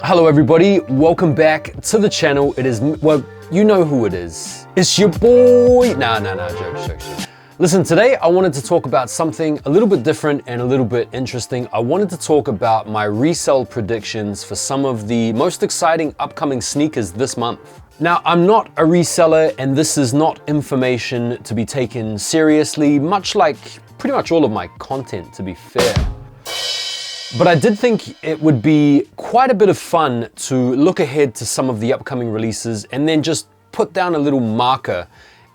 Hello everybody, welcome back to the channel. It is, well, you know who it is. It's your boy. Nah, jokes. Listen, today I wanted to talk about something a little bit different and a little bit interesting. I wanted to talk about my resale predictions for some of the most exciting upcoming sneakers this month. Now, I'm not a reseller and this is not information to be taken seriously, much like pretty much all of my content, to be fair. But I did think it would be quite a bit of fun to look ahead to some of the upcoming releases and then just put down a little marker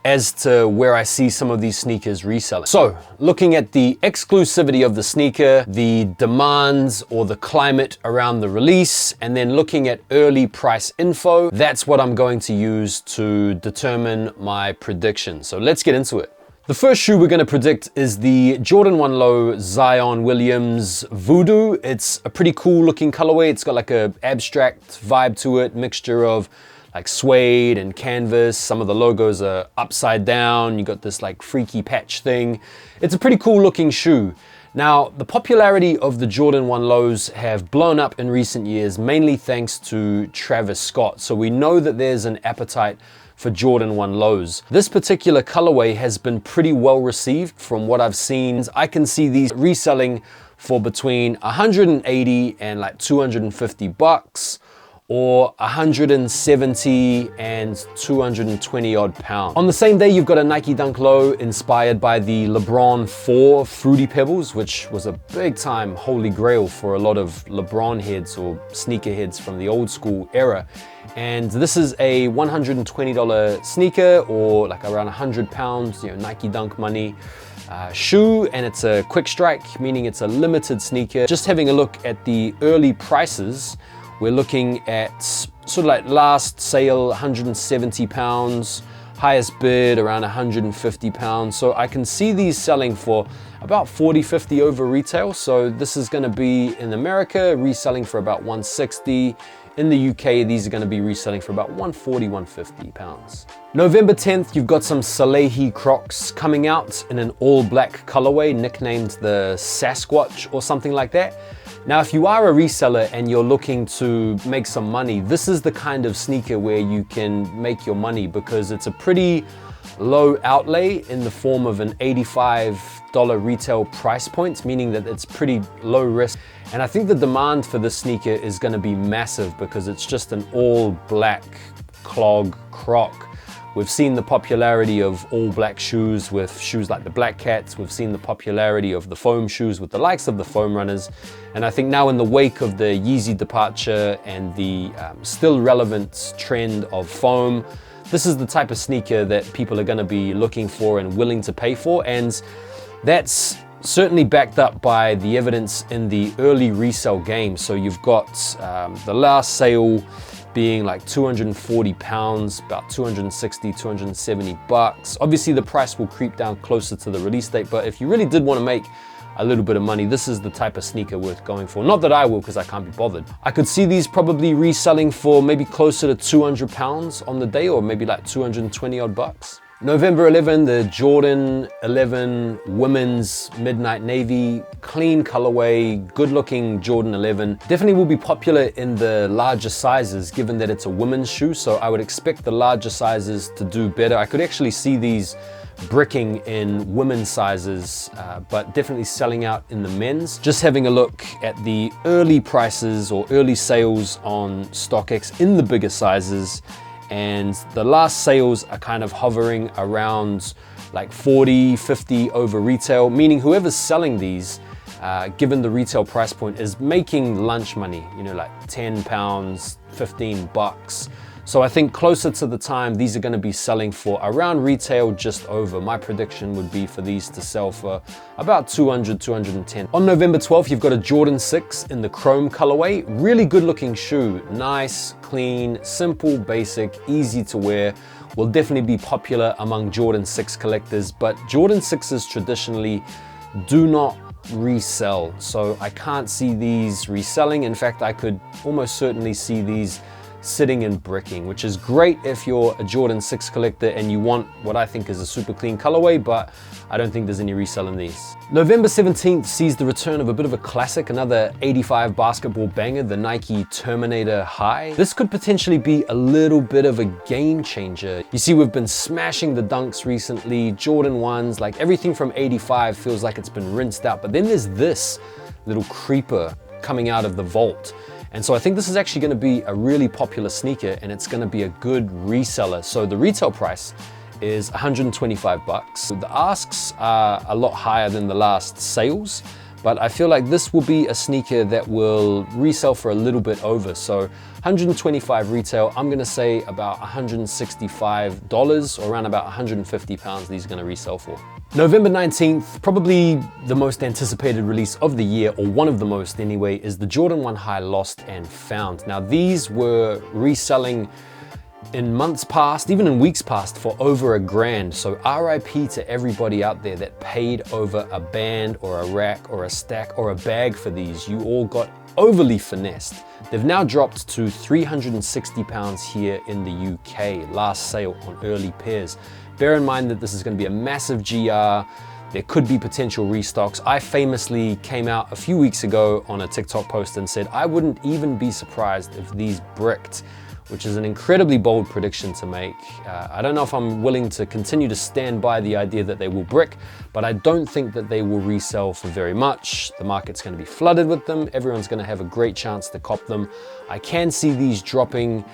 as to where I see some of these sneakers reselling. So, looking at the exclusivity of the sneaker, the demands or the climate around the release, and then looking at early price info, that's what I'm going to use to determine my prediction. So let's get into it. The first shoe we're going to predict is the Jordan 1 Low Zion Williams Voodoo. It's a pretty cool looking colorway. It's got like a abstract vibe to it, mixture of like suede and canvas. Some of the logos are upside down. You got this like freaky patch thing. It's a pretty cool looking shoe. Now, the popularity of the Jordan 1 Lows have blown up in recent years, mainly thanks to Travis Scott. So we know that there's an appetite for Jordan 1 Lows. This particular colorway has been pretty well received from what I've seen. I can see these reselling for between 180 and like 250 bucks, or 170 and 220 odd pounds. On the same day, you've got a Nike Dunk Low inspired by the LeBron 4 Fruity Pebbles, which was a big time holy grail for a lot of LeBron heads or sneaker heads from the old school era. And this is a $120 sneaker, or like around 100 pounds, Nike Dunk money. Shoe, and it's a quick strike, meaning it's a limited sneaker. Just having a look at the early prices, we're looking at sort of like last sale, 170 pounds, highest bid around 150 pounds. So I can see these selling for about 40, 50 over retail. So this is gonna be in America, reselling for about 160. In the UK, these are gonna be reselling for about 140, 150 pounds. November 10th, you've got some Salehi Crocs coming out in an all black colorway, nicknamed the Sasquatch or something like that. Now, if you are a reseller and you're looking to make some money, this is the kind of sneaker where you can make your money, because it's a pretty low outlay in the form of an $85 retail price point, meaning that it's pretty low risk. And I think the demand for this sneaker is going to be massive because it's just an all black clog croc. We've seen the popularity of all black shoes with shoes like the Black Cats. We've seen the popularity of the foam shoes with the likes of the foam runners. And I think now, in the wake of the Yeezy departure and the still relevant trend of foam, this is the type of sneaker that people are going to be looking for and willing to pay for. And that's certainly backed up by the evidence in the early resale game. So you've got the last sale being like 240 pounds, about 260, 270 bucks. Obviously the price will creep down closer to the release date, but if you really did want to make a little bit of money, this is the type of sneaker worth going for. Not that I will, because I can't be bothered. I could see these probably reselling for maybe closer to 200 pounds on the day, or maybe like 220 odd bucks. November 11, the Jordan 11 Women's Midnight Navy, clean colorway, good looking Jordan 11. Definitely will be popular in the larger sizes, given that it's a women's shoe. So I would expect the larger sizes to do better. I could actually see these bricking in women's sizes, but definitely selling out in the men's. Just having a look at the early prices or early sales on StockX in the bigger sizes, and the last sales are kind of hovering around like 40, 50 over retail, meaning whoever's selling these, given the retail price point, is making lunch money, like 10 pounds, 15 bucks. So I think closer to the time, these are going to be selling for around retail, just over. My prediction would be for these to sell for about 200, 210. On November 12th, you've got a Jordan 6 in the chrome colorway. Really good looking shoe. Nice, clean, simple, basic, easy to wear. Will definitely be popular among Jordan 6 collectors, but Jordan 6s traditionally do not resell. So I can't see these reselling. In fact, I could almost certainly see these sitting in bricking, which is great if you're a Jordan 6 collector and you want what I think is a super clean colorway, but I don't think there's any resell in these. November 17th sees the return of a bit of a classic, another 85 basketball banger, the Nike Terminator High. This could potentially be a little bit of a game changer. You see, we've been smashing the dunks recently, Jordan 1s, like everything from 85 feels like it's been rinsed out, but then there's this little creeper coming out of the vault. And so I think this is actually gonna be a really popular sneaker, and it's gonna be a good reseller. So the retail price is 125 bucks. The asks are a lot higher than the last sales, but I feel like this will be a sneaker that will resell for a little bit over. So 125 retail, I'm gonna say about $165 or around about 150 pounds these are gonna resell for. November 19th, probably the most anticipated release of the year, or one of the most anyway, is the Jordan 1 High Lost and Found. Now these were reselling in months past, even in weeks past, for over $1,000. So RIP to everybody out there that paid over a band or a rack or a stack or a bag for these. You all got overly finessed. They've now dropped to 360 pounds here in the UK, last sale on early pairs. Bear in mind that this is going to be a massive GR. There could be potential restocks. I famously came out a few weeks ago on a TikTok post and said I wouldn't even be surprised if these bricked, which is an incredibly bold prediction to make. I don't know if I'm willing to continue to stand by the idea that they will brick, but I don't think that they will resell for very much. The market's gonna be flooded with them. Everyone's gonna have a great chance to cop them. I can see these dropping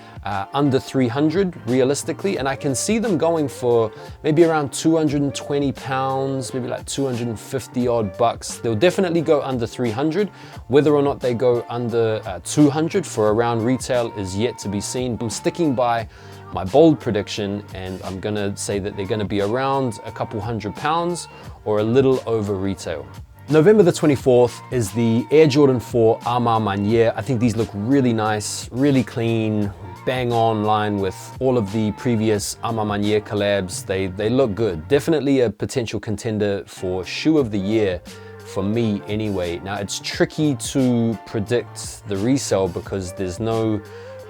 under 300 realistically, and I can see them going for maybe around 220 pounds, maybe like 250 odd bucks. They'll definitely go under 300. Whether or not they go under 200 for around retail is yet to be seen. I'm sticking by my bold prediction, and I'm gonna say that they're gonna be around a couple £100 or a little over retail. November the 24th is the Air Jordan 4 Armament. I think these look really nice, really clean, bang on line with all of the previous Armament collabs. They look good. Definitely a potential contender for shoe of the year for me anyway. Now it's tricky to predict the resale because there's no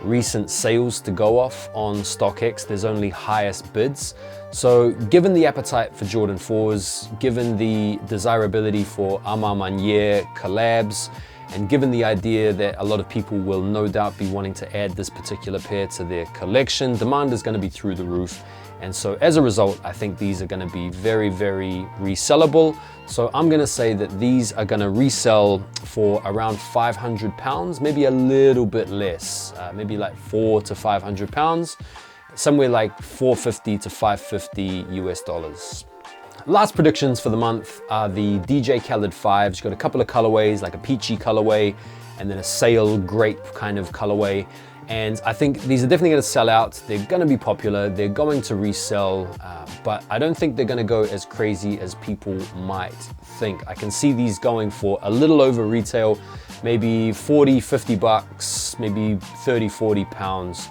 recent sales to go off on StockX. There's only highest bids. So given the appetite for Jordan 4s, given the desirability for Armament collabs, and given the idea that a lot of people will no doubt be wanting to add this particular pair to their collection, demand is going to be through the roof. And so as a result, I think these are going to be very, very resellable. So I'm going to say that these are going to resell for around £500, maybe a little bit less, maybe like £400 to £500, somewhere like 450 to 550 US dollars. Last predictions for the month are the DJ Khaled 5s. You've got a couple of colorways, like a peachy colorway, and then a sail grape kind of colorway. And I think these are definitely gonna sell out. They're gonna be popular. They're going to resell, but I don't think they're gonna go as crazy as people might think. I can see these going for a little over retail, maybe 40, 50 bucks, maybe 30, 40 pounds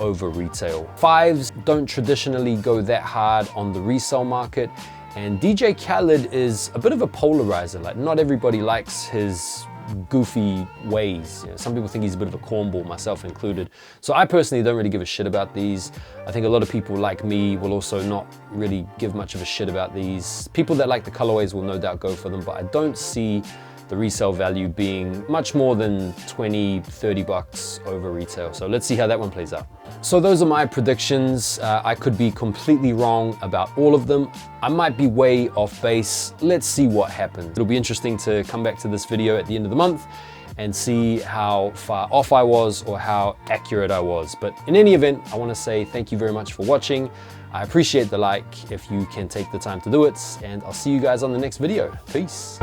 over retail. 5s don't traditionally go that hard on the resale market. And DJ Khaled is a bit of a polarizer. Like, not everybody likes his goofy ways. You know, some people think he's a bit of a cornball, myself included. So I personally don't really give a shit about these. I think a lot of people like me will also not really give much of a shit about these. People that like the colorways will no doubt go for them, but I don't see the resale value being much more than 20, 30 bucks over retail. So let's see how that one plays out. So those are my predictions. I could be completely wrong about all of them. I might be way off base. Let's see what happens. It'll be interesting to come back to this video at the end of the month and see how far off I was or how accurate I was. But in any event, I want to say thank you very much for watching. I appreciate the like if you can take the time to do it, and I'll see you guys on the next video. Peace.